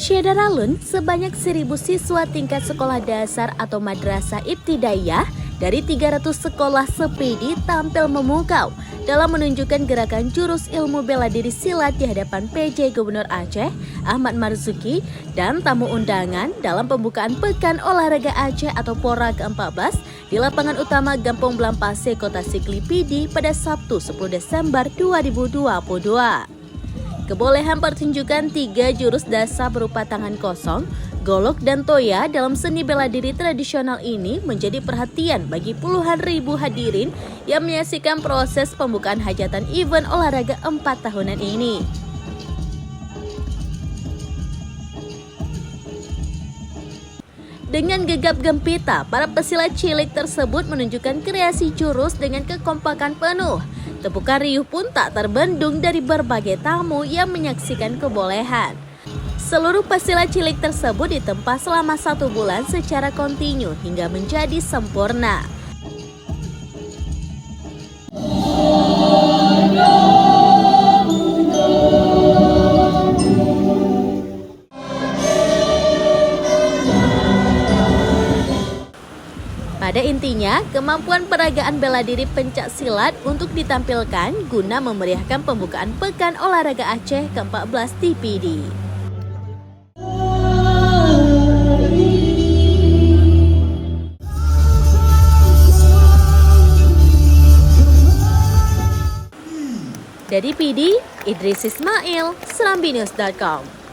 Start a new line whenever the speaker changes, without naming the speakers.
Syedaralun, sebanyak 1.000 siswa tingkat sekolah dasar atau madrasah ibtidaiyah dari 300 sekolah sepidi tampil memukau dalam menunjukkan gerakan jurus ilmu bela diri silat di hadapan PJ Gubernur Aceh, Ahmad Marzuki, dan tamu undangan dalam pembukaan Pekan Olahraga Aceh atau PORA ke-14 di lapangan utama Gampong Blampase, Kota Sikli Pidi pada Sabtu 10 Desember 2022. Kebolehan pertunjukan 3 jurus dasar berupa tangan kosong, golok, dan toya dalam seni bela diri tradisional ini menjadi perhatian bagi puluhan ribu hadirin yang menyaksikan proses pembukaan hajatan event olahraga 4 tahunan ini. Dengan gegap gempita, para pesilat cilik tersebut menunjukkan kreasi jurus dengan kekompakan penuh. Tepukan riuh pun tak terbendung dari berbagai tamu yang menyaksikan kebolehan. Seluruh pesilat cilik tersebut ditempa selama 1 bulan secara kontinu hingga menjadi sempurna. Pada intinya, kemampuan peragaan bela diri pencak silat untuk ditampilkan guna memeriahkan pembukaan Pekan Olahraga Aceh ke-14 di Pidi. Dari Pidi, Idris Ismail, serambinews.com.